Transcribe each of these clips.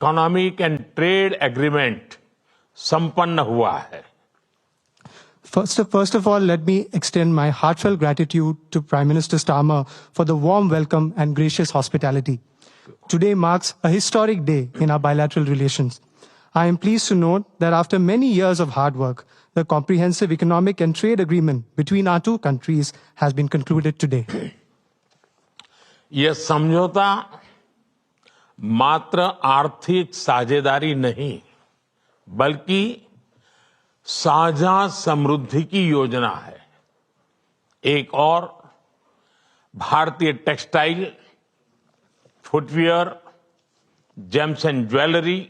Economic and trade agreement संपन्न हुआ है। First of all, let me extend my heartfelt gratitude to Prime Minister Starmer for the warm welcome and gracious hospitality. Today marks a historic day in our bilateral relations. I am pleased to note that after many years of hard work, the comprehensive economic and trade agreement between our two countries has been concluded today. यह समझौता मात्र आर्थिक साझेदारी नहीं, बल्कि साझा समृद्धि की योजना है। एक और भारतीय textile, footwear, gems and jewellery,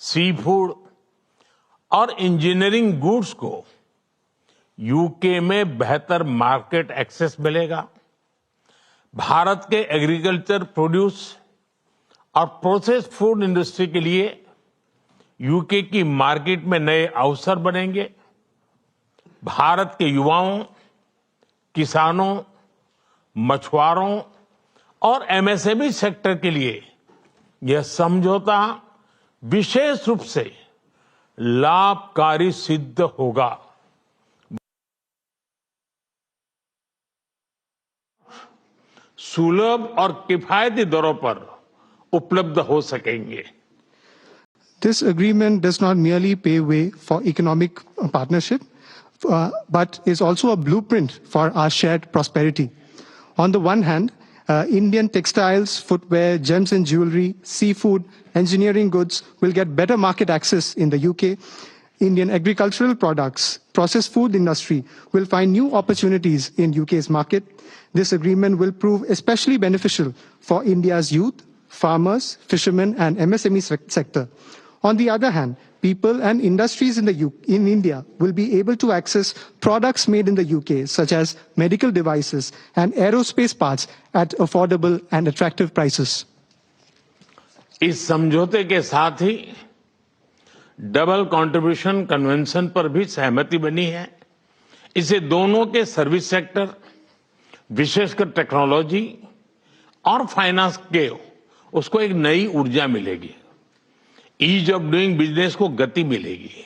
seafood और इंजीनियरिंग गुड्स को यूके में बेहतर मार्केट एक्सेस मिलेगा। भारत के एग्रीकल्चर प्रोड्यूस और प्रोसेस्ड फूड इंडस्ट्री के लिए यूके की मार्केट में नए अवसर बनेंगे। भारत के युवाओं, किसानों, मछुआरों और एमएसएमई सेक्टर के लिए यह समझौता विशेष रूप से लाभकारी सिद्ध होगा। सुलभ और किफायती दरों पर उपलब्ध हो सकेंगे। This agreement does not merely pave way for economic partnership, but is also a blueprint for our shared prosperity. On the one hand, Indian textiles, footwear, gems and jewelry, seafood, engineering goods will get better market access in the UK. Indian agricultural products, processed food industry will find new opportunities in UK's market. This agreement will prove especially beneficial for India's youth, farmers, fishermen and MSME sector. On the other hand, people and industries in India will be able to access products made in the UK, such as medical devices and aerospace parts at affordable and attractive prices. इस समझौते के साथ ही double contribution convention पर भी सहमति बनी है। इसे दोनों के सर्विस सेक्टर, विशेषकर टेक्नोलॉजी और फाइनेंस के उसको एक नई ऊर्जा मिलेगी। ईज ऑफ डूइंग बिजनेस को गति मिलेगी।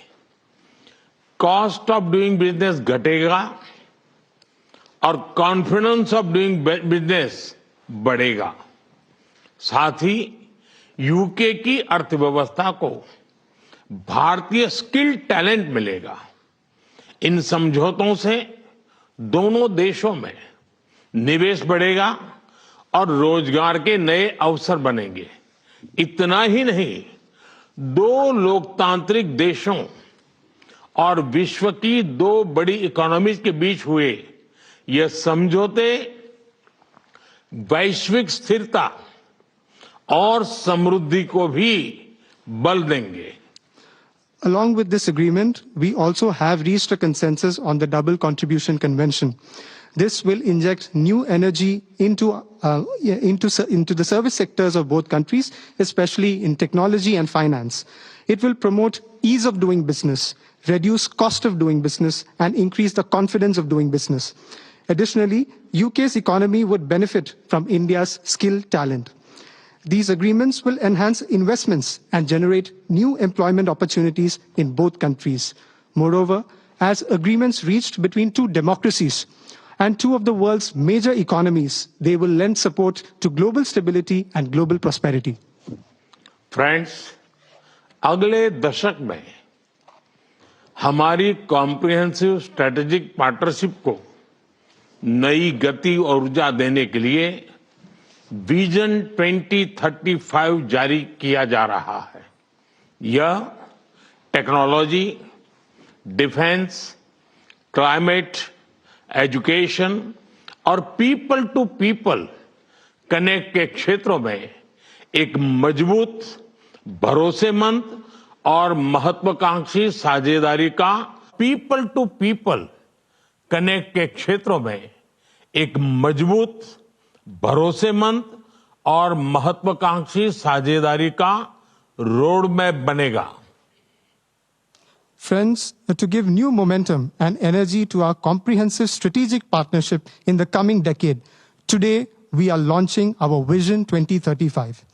कॉस्ट ऑफ डूइंग बिजनेस घटेगा और कॉन्फिडेंस ऑफ डूइंग बिजनेस बढ़ेगा। साथ ही यूके की अर्थव्यवस्था को भारतीय स्किल्ड टैलेंट मिलेगा। इन समझौतों से दोनों देशों में निवेश बढ़ेगा और रोजगार के नए अवसर बनेंगे। इतना ही नहीं, दो लोकतांत्रिक देशों और विश्व की दो बड़ी इकोनॉमीज के बीच हुए यह समझौते वैश्विक स्थिरता और समृद्धि को भी बल देंगे। Along with this agreement, we also have reached a consensus on the Double Contribution Convention. This will inject new energy into the service sectors of both countries, especially in technology and finance. It will promote ease of doing business, reduce cost of doing business, and increase the confidence of doing business. Additionally, UK's economy would benefit from India's skilled talent. These agreements will enhance investments and generate new employment opportunities in both countries. Moreover, as agreements reached between two democracies and two of the world's major economies, they will lend support to global stability and global prosperity. Friends, अगले दशक में हमारी comprehensive strategic partnership को नई गति और ऊर्जा देने के लिए विजन 2035 जारी किया जा रहा है। यह टेक्नोलॉजी, डिफेंस, क्लाइमेट, एजुकेशन और पीपल टू पीपल कनेक्ट के क्षेत्रों में एक मजबूत, भरोसेमंद और महत्वाकांक्षी साझेदारी का पीपल टू पीपल कनेक्ट के क्षेत्रों में एक मजबूत, भरोसेमंद और महत्वाकांक्षी साझेदारी का रोड मैप बनेगा। Friends, to give new momentum and energy to our comprehensive strategic partnership in the coming decade, today we are launching our Vision 2035.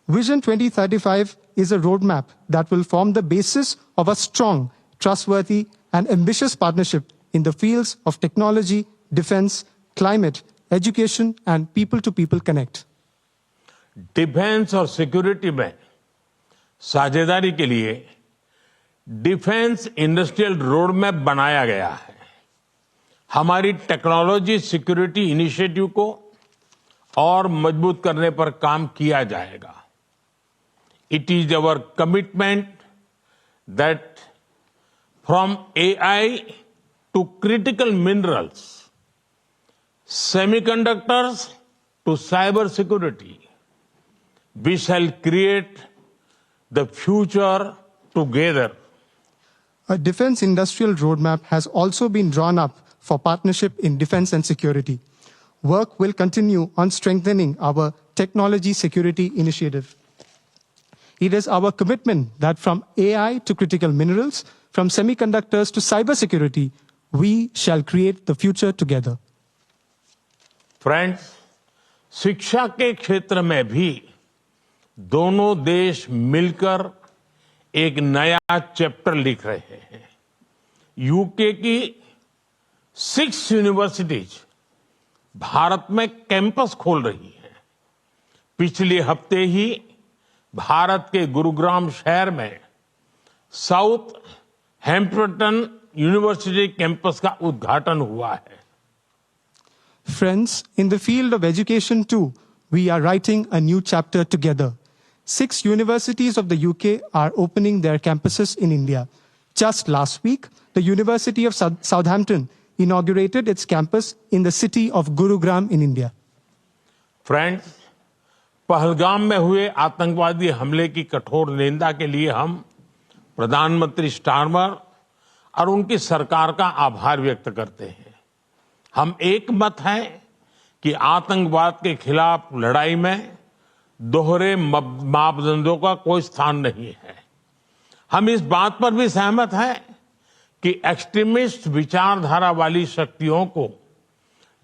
Vision 2035 is a roadmap that will form the basis of a strong, trustworthy, and ambitious partnership in the fields of technology, defense, climate, education, and people-to-people connect. Defence और security में साझेदारी के लिए defence industrial road map बनाया गया है। हमारी technology security initiative को और मजबूत करने पर काम किया जाएगा। It is our commitment that from AI to critical minerals, semiconductors to cyber security, we shall create the future together. A defense industrial roadmap has also been drawn up for partnership in defense and security. Work will continue on strengthening our technology security initiative. It is our commitment that from AI to critical minerals, from semiconductors to cybersecurity, we shall create the future together. Friends, शिक्षा के क्षेत्र में भी दोनों देश मिलकर एक नया चैप्टर लिख रहे हैं। यूके की 6 यूनिवर्सिटीज भारत में कैंपस खोल रही हैं। पिछले हफ्ते ही भारत के गुरुग्राम शहर में साउथ हैम्पटन यूनिवर्सिटी कैंपस का उद्घाटन हुआ है। Friends, in the field of education too, we are writing a new chapter together. 6 universities of the UK are opening their campuses in India. Just last week, the University of Southampton inaugurated its campus in the city of Gurugram in India. Friends, Pahalgam में हुए आतंकवादी हमले की कठोर निंदा के लिए हम प्रधानमंत्री स्टारमर और उनकी सरकार का आभार व्यक्त करते हैं। हम एक मत हैं कि आतंकवाद के खिलाफ लड़ाई में दोहरे मापदंडों का कोई स्थान नहीं है। हम इस बात पर भी सहमत हैं कि एक्सट्रीमिस्ट विचारधारा वाली शक्तियों को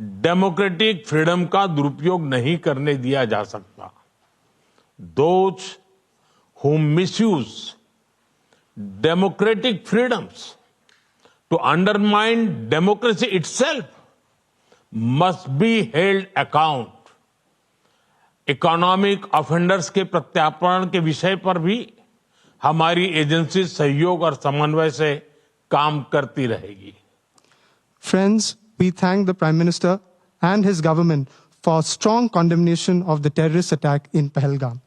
डेमोक्रेटिक फ्रीडम का दुरुपयोग नहीं करने दिया जा सकता। Those who misuse democratic freedoms to undermine democracy itself must be held account. Economic offenders के प्रत्यार्पण के विषय पर भी हमारी एजेंसी सहयोग और समन्वय से काम करती रहेगी। Friends, we thank the Prime Minister and his government for strong condemnation of the terrorist attack in Pahalgam.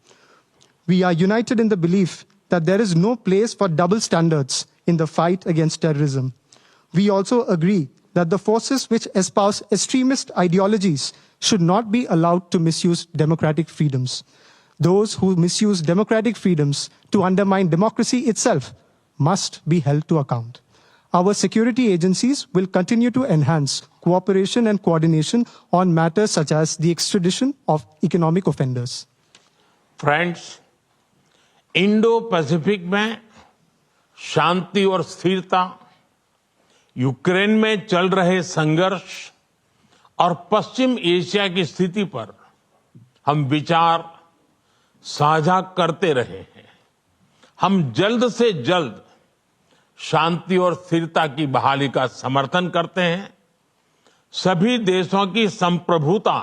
We are united in the belief that there is no place for double standards in the fight against terrorism. We also agree that the forces which espouse extremist ideologies should not be allowed to misuse democratic freedoms. Those who misuse democratic freedoms to undermine democracy itself must be held to account. Our security agencies will continue to enhance cooperation and coordination on matters such as the extradition of economic offenders. Friends, Indo Pacific में शांति और स्थिरता, Ukraine में चल रहे संघर्ष और पश्चिम Asia की स्थिति पर हम विचार साझा करते रहे हैं। हम जल्द से जल्द शांति और स्थिरता की बहाली का समर्थन करते हैं। सभी देशों की संप्रभुता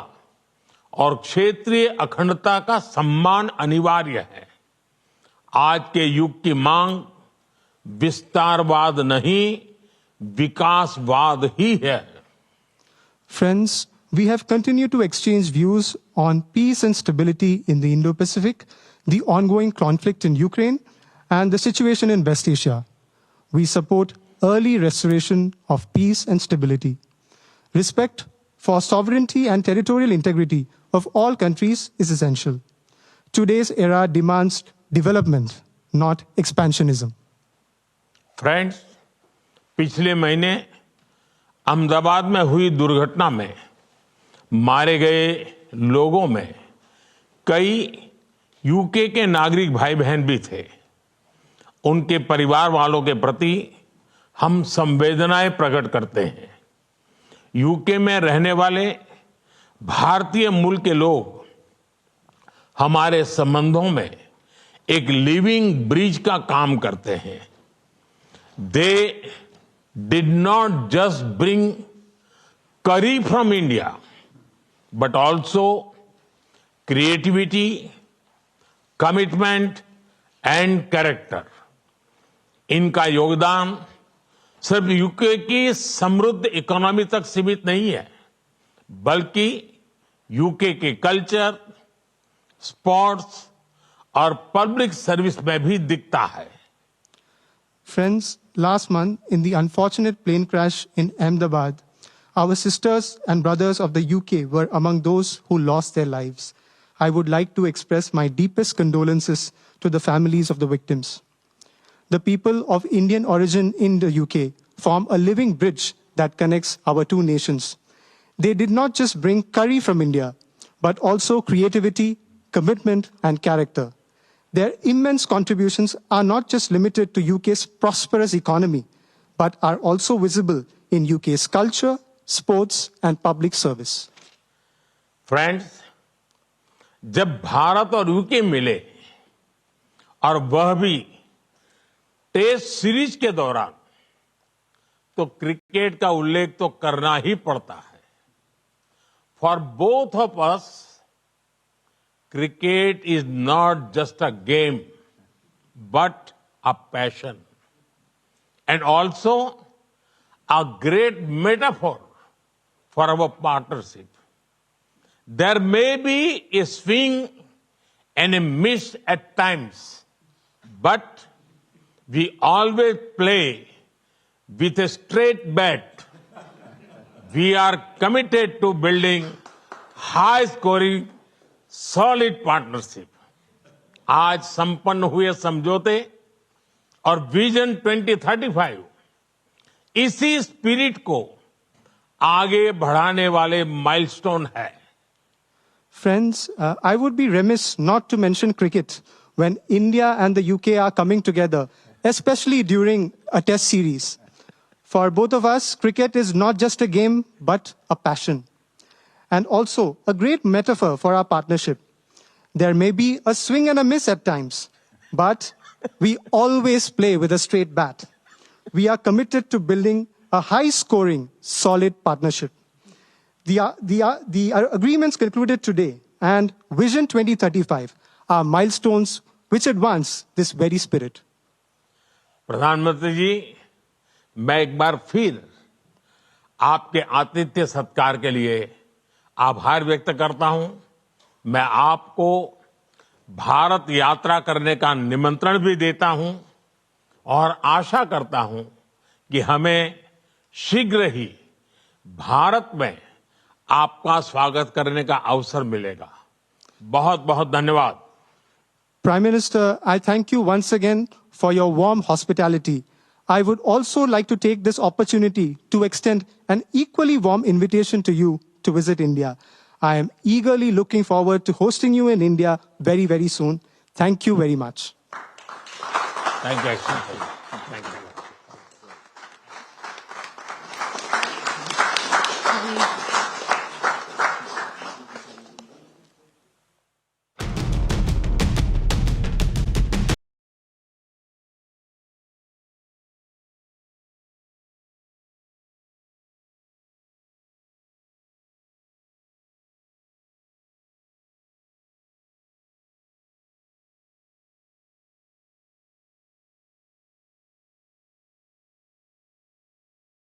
और क्षेत्रीय अखंडता का सम्मान अनिवार्य है। आज के युग की मांग विस्तारवाद नहीं, विकासवाद ही है। Friends, we have continued to exchange views on peace and stability in the Indo-Pacific, the ongoing conflict in Ukraine, and the situation in West Asia. We support early restoration of peace and stability. Respect for sovereignty and territorial integrity of all countries is essential. Today's era demands development, not expansionism. Friends, पिछले महीने अहमदाबाद में हुई दुर्घटना में मारे गए लोगों में कई यूके के नागरिक भाई बहन भी थे। उनके परिवार वालों के प्रति हम संवेदनाएं प्रकट करते हैं। यूके में रहने वाले भारतीय मूल के लोग हमारे संबंधों में एक लिविंग ब्रिज का काम करते हैं. They did not just bring curry from India, but also creativity, commitment and character. इनका योगदान सिर्फ यूके की समृद्ध इकोनॉमी तक सीमित नहीं है, बल्कि यूके के कल्चर, स्पोर्ट्स और पब्लिक सर्विस में भी दिखता है. Friends, last month in the unfortunate plane crash in Ahmedabad, our sisters and brothers of the UK were among those who lost their lives. I would like to express my deepest condolences to the families of the victims. The people of Indian origin in the UK form a living bridge that connects our two nations. They did not just bring curry from India, but also creativity, commitment, and character. Their immense contributions are not just limited to UK's prosperous economy, but are also visible in UK's culture, sports, and public service. Friends, जब भारत और UK मिले और वह भी test series के दौरान, तो cricket का उल्लेख तो करना ही पड़ता है. For both of us, cricket is not just a game, but a passion, and also a great metaphor for our partnership. There may be a swing and a miss at times, but we always play with a straight bat. We are committed to building high-scoring solid partnership. आज संपन्न हुए समझौते और vision 2035 इसी spirit को आगे बढ़ाने वाले माइलस्टोन है. Friends, I would be remiss not to mention cricket when India and the UK are coming together, especially during a test series. For both of us, cricket is not just a game, but a passion. And also a great metaphor for our partnership. There may be a swing and a miss at times, but we always play with a straight bat. We are committed to building a high-scoring, solid partnership. The agreements concluded today and Vision 2035 are milestones which advance this very spirit. प्रधानमंत्री जी, मैं एक बार फिर आपके आतिथ्य सत्कार के लिए आभार व्यक्त करता हूं. मैं आपको भारत यात्रा करने का निमंत्रण भी देता हूं और आशा करता हूं कि हमें शीघ्र ही भारत में आपका स्वागत करने का अवसर मिलेगा. बहुत बहुत धन्यवाद. Prime Minister, I thank you once again for your warm hospitality. I would also like to take this opportunity to extend an equally warm invitation to you to visit India. I am eagerly looking forward to hosting you in India very, very soon. Thank you very much. Thank you. Thank you.